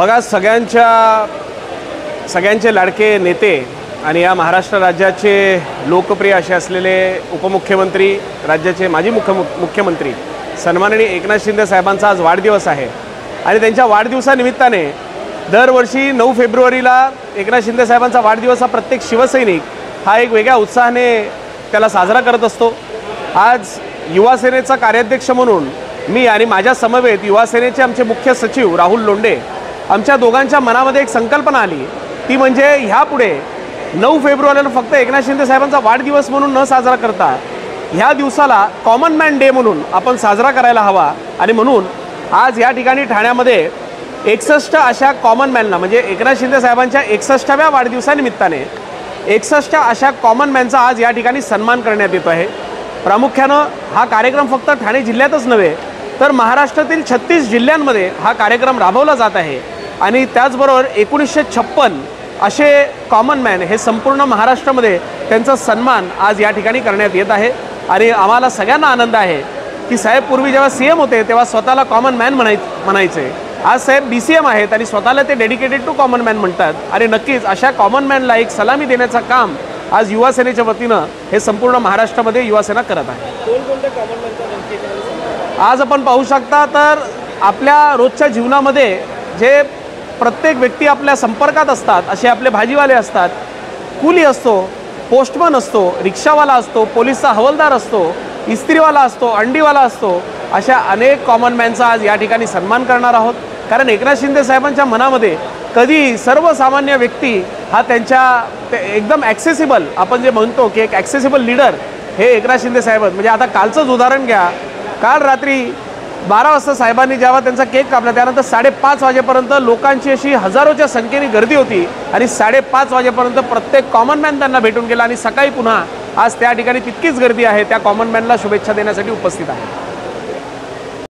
बघा, सगळ्यांचे लाडके नेते आणि या महाराष्ट्र राज्याचे लोकप्रिय असे असलेले उपमुख्यमंत्री, राज्याचे माजी मुख्यमंत्री सन्माननीय एकनाथ शिंदे साहेबांचा आज वाढदिवस आहे आणि त्यांच्या वाढदिवसानिमित्ताने दरवर्षी 9 फेब्रुवारीला एकनाथ शिंदे साहेबांचा वाढदिवस हा प्रत्येक शिवसैनिक हा एक वेगळ्या उत्साहाने त्याला साजरा करत असतो। आज युवा सेनेचा कार्याध्यक्ष म्हणून मी आणि माझ्या समवेत युवा सेनेचे आमचे मुख्य सचिव राहुल लोंढे आमच्या दोघांच्या मनामध्ये एक संकल्पना आली, ती म्हणजे ह्यापुढे 9 फेब्रुवारीला फक्त एकनाथ शिंदे साहेबांचा वाढदिवस म्हणून न साजरा करता ह्या दिवसाला कॉमन मॅन डे म्हणून आपण साजरा करायला हवा। आणि म्हणून आज या ठिकाणी ठाण्यामध्ये 61 अशा कॉमन मॅनना, म्हणजे एकनाथ शिंदे साहेबांच्या 61व्या वाढदिवसानिमित्ताने 61 अशा कॉमन मॅनचा आज या ठिकाणी सन्मान करण्यात येतो आहे। प्रामुख्यानं हा कार्यक्रम फक्त ठाणे जिल्ह्यातच नव्हे तर महाराष्ट्रातील 36 जिल्ह्यांमध्ये हा कार्यक्रम राबवला जात आहे आणि त्याचबरोबर 1956 असे कॉमन मॅन हे संपूर्ण महाराष्ट्रामध्ये त्यांचा सन्मान आज या ठिकाणी करण्यात येत आहे। आणि आम्हाला सगळ्यांना आनंद आहे की साहेब पूर्वी जेव्हा CM होते तेव्हा स्वतःला कॉमन मॅन म्हणायचे, आज साहेब BCM आहेत आणि स्वतःला ते डेडिकेटेड टू कॉमन मॅन म्हणतात। आणि नक्कीच अशा कॉमन मॅनला एक सलामी देण्याचं काम आज युवा सेनेच्या वतीनं हे संपूर्ण महाराष्ट्रामध्ये युवा सेना करत आहे। कोणकोणत्या कॉमन मॅनचा आज आपण पाहू शकता तर आपल्या रोजच्या जीवनामध्ये जे प्रत्येक व्यक्ती आपल्या संपर्कात असतात असे आपले भाजीवाले असतात, कुली असतो, पोस्टमन असतो, रिक्षावाला असतो, पोलीसचा हवालदार असतो, इस्त्रीवाला असतो, अंडीवाला असतो, अशा अनेक कॉमन मॅनचा आज या ठिकाणी सन्मान करणार आहोत। कारण एकनाथ शिंदे साहेबांच्या मनामध्ये कधी सर्वसामान्य व्यक्ती हा त्यांच्या एकदम ॲक्सेसिबल, आपण जे म्हणतो की एक ॲक्सेसिबल लीडर हे एकनाथ शिंदे साहेब आहेत। म्हणजे आता कालचंच उदाहरण घ्या, काल रात्री 12 वाजता साहेबांनी जेव्हा त्यांचा केक कापला त्यानंतर 5:30 वाजेपर्यंत लोकांची अशी हजारोच्या संख्येने गर्दी होती आणि 5:30 वाजेपर्यंत प्रत्येक कॉमन मॅन त्यांना भेटून गेला आणि सकाळी पुन्हा आज त्या ठिकाणी तितकीच गर्दी आहे, त्या कॉमन मॅनला शुभेच्छा देण्यासाठी उपस्थित आहे।